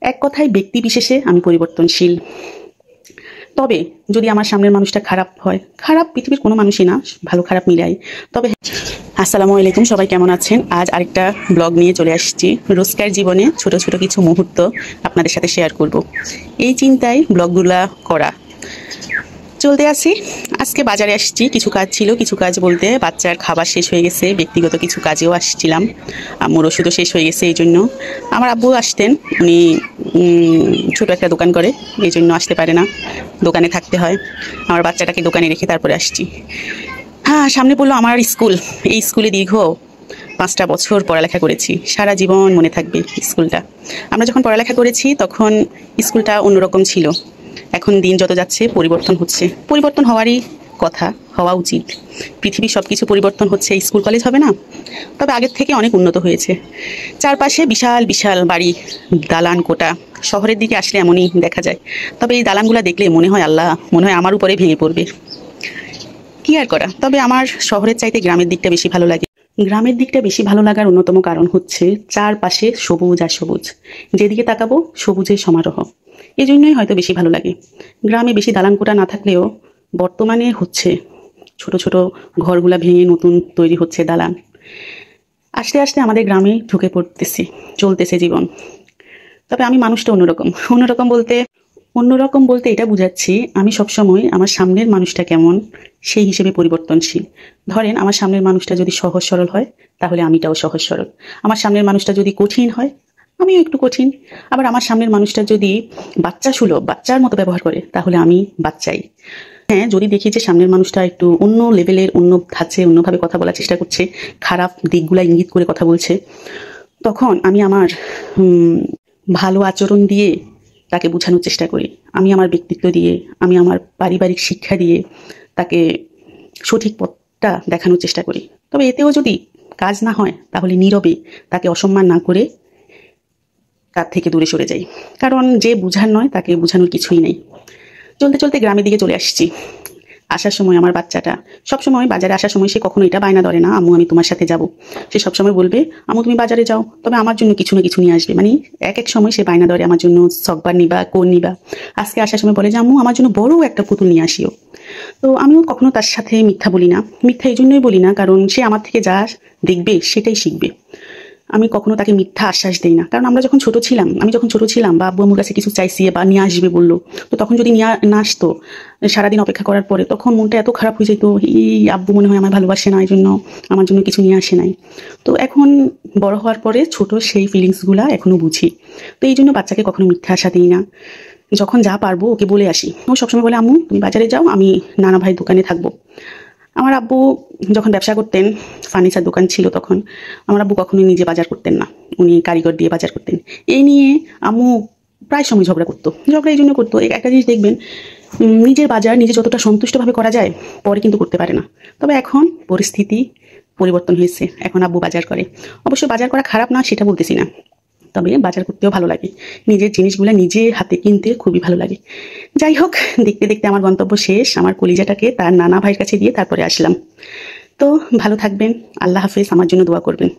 এক কথায় ব্যক্তি বিশেষে আমি পরিবর্তনশীল। তবে যদি আমার সামনের মানুষটা খারাপ হয়, খারাপ পৃথিবীর কোনো মানুষই না, ভালো খারাপ মিলাই। তবে আসসালামু আলাইকুম, সবাই কেমন আছেন? আজ আরেকটা ব্লগ নিয়ে চলে আসছি। রোজকার জীবনে ছোট ছোট কিছু মুহূর্ত আপনাদের সাথে শেয়ার করব। এই চিন্তায় ব্লগগুলা করা। চলতে আসি। আজকে বাজারে আসছি, কিছু কাজ ছিল। কিছু কাজ বলতে বাচ্চার খাবার শেষ হয়ে গেছে, ব্যক্তিগত কিছু কাজেও আসছিলাম। আম্মুর ওষুধও শেষ হয়ে গেছে, এই জন্য। আমার আব্বু আসতেন, উনি ছোট একটা দোকান করে, এই জন্য আসতে পারে না, দোকানে থাকতে হয়। আমার বাচ্চাটাকে দোকানে রেখে তারপরে আসছি। হ্যাঁ, সামনে পড়লো আমার স্কুল। এই স্কুলে দীর্ঘ 5টা বছর পড়ালেখা করেছি, সারা জীবন মনে থাকবে স্কুলটা। আমরা যখন পড়ালেখা করেছি তখন স্কুলটা অন্যরকম ছিল। এখন দিন যত যাচ্ছে পরিবর্তন হচ্ছে, পরিবর্তন হওয়ারই কথা, হওয়া উচিত। পৃথিবীর সব কিছু পরিবর্তন হচ্ছে, স্কুল কলেজ হবে না? তবে আগের থেকে অনেক উন্নত হয়েছে। চারপাশে বিশাল বিশাল বাড়ি, দালান কোটা। শহরের দিকে আসলে এমনই দেখা যায়। তবে এই দালানগুলো দেখলে মনে হয় আল্লাহ, মনে হয় আমার উপরে ভেঙে পড়বে। কি আর করা, তবে আমার শহরের চাইতে গ্রামের দিকটা বেশি ভালো লাগে। গ্রামের দিকটা বেশি ভালো লাগার অন্যতম কারণ হচ্ছে চারপাশে সবুজ আর সবুজ, যেদিকে তাকাবো সবুজের সমারোহ। এই জন্যই হয়তো বেশি ভালো লাগে। গ্রামে বেশি দালান কোঠা না থাকলেও বর্তমানে হচ্ছে ছোট ছোট ঘরগুলা ভেঙে নতুন তৈরি হচ্ছে দালান। আস্তে আস্তে আমাদের গ্রামে ঢুকে পড়তেছে, চলতেছে জীবন। তবে আমি মানুষটা অন্যরকম। অন্যরকম বলতে এটা বুঝাচ্ছি, আমি সবসময় আমার সামনের মানুষটা কেমন সেই হিসেবে পরিবর্তনশীল। ধরেন, আমার সামনের মানুষটা যদি সহজ সরল হয়, তাহলে আমিটাও সহজ সরল। আমার সামনের মানুষটা যদি কঠিন হয়, আমিও একটু কঠিন। আবার আমার সামনের মানুষটা যদি বাচ্চা সুলভ, বাচ্চার মতো ব্যবহার করে, তাহলে আমি বাচ্চাই। হ্যাঁ, যদি দেখি যে সামনের মানুষটা একটু অন্য লেভেলের, অন্য ধাঁচে, অন্যভাবে কথা বলার চেষ্টা করছে, খারাপ দিকগুলা ইঙ্গিত করে কথা বলছে, তখন আমি আমার ভালো আচরণ দিয়ে তাকে বোঝানোর চেষ্টা করি। আমি আমার ব্যক্তিত্ব দিয়ে, আমি আমার পারিবারিক শিক্ষা দিয়ে তাকে সঠিক পথটা দেখানোর চেষ্টা করি। তবে এতেও যদি কাজ না হয়, তাহলে নীরবে তাকে অসম্মান না করে তার থেকে দূরে সরে যাই। কারণ যে বুঝার নয়, তাকে বোঝানোর কিছুই নেই। চলতে চলতে গ্রামের দিকে চলে আসছি। আসার সময় আমার বাচ্চাটা সবসময়, বাজারে আসার সময় সে কখনো এটা বায়না ধরে না, আম্মু আমি তোমার সাথে যাব। সে সবসময় বলবে, আম্মু তুমি বাজারে যাও, তবে আমার জন্য কিছু না কিছু নিয়ে আসবে। মানে এক এক সময় সে বায়না ধরে আমার জন্য সকবার নিবা, কোন নিবা। আজকে আসার সময় বলে যে আম্মু আমার জন্য বড় একটা পুতুল নিয়ে আসিও। তো আমিও কখনো তার সাথে মিথ্যা বলি না। মিথ্যা এই জন্যই বলি না, কারণ সে আমার থেকে যা দেখবে সেটাই শিখবে। আমি কখনো তাকে মিথ্যা আশ্বাস দিই না। কারণ আমি যখন ছোট ছিলাম বা আব্বু আম্মুর কাছে কিছু চাইছি বা নিয়ে আসবে বললো, তো তখন যদি নিয়ে না আসতো, সারাদিন অপেক্ষা করার পরে তখন মনটা এত খারাপ হয়ে যেত, এই আব্বু মনে হয় আমার ভালোবাসে না, এই জন্য আমার জন্য কিছু নিয়ে আসে নাই। তো এখন বড় হওয়ার পরে ছোট সেই ফিলিংসগুলা এখনো বুঝি। তো এই জন্য বাচ্চাকে কখনো মিথ্যা আশা দিই না। যখন যা পারবো ওকে বলে আসি। ও সবসময় বলে, আম্মু তুমি বাজারে যাও, আমি নানা ভাই দোকানে থাকবো। আমার আব্বু যখন ব্যবসা করতেন, ফার্নিচার দোকান ছিল তখন, আমার আব্বু কখনোই নিজে বাজার করতেন না, উনি কারিগর দিয়ে বাজার করতেন। এই নিয়ে আম্মু প্রায় সময় ঝগড়া করতো। ঝগড়া এই জন্য করতো, একটা জিনিস দেখবেন, নিজের বাজার নিজে যতটা সন্তুষ্টভাবে করা যায়, পরে কিন্তু করতে পারে না। তবে এখন পরিস্থিতি পরিবর্তন হয়েছে, এখন আব্বু বাজার করে। অবশ্য বাজার করা খারাপ না সেটা বলতেছি না, তবে বাজার করতেও ভালো লাগে। নিজের জিনিসগুলো নিজে হাতে কিনতে খুবই ভালো লাগে। যাই হোক, দেখতে দেখতে আমার গন্তব্য শেষ। আমার কলিজাটাকে তার নানা ভাইয়ের কাছে দিয়ে তারপরে আসলাম। তো ভালো থাকবেন, আল্লাহ হাফেজ, আমার জন্য দোয়া করবেন।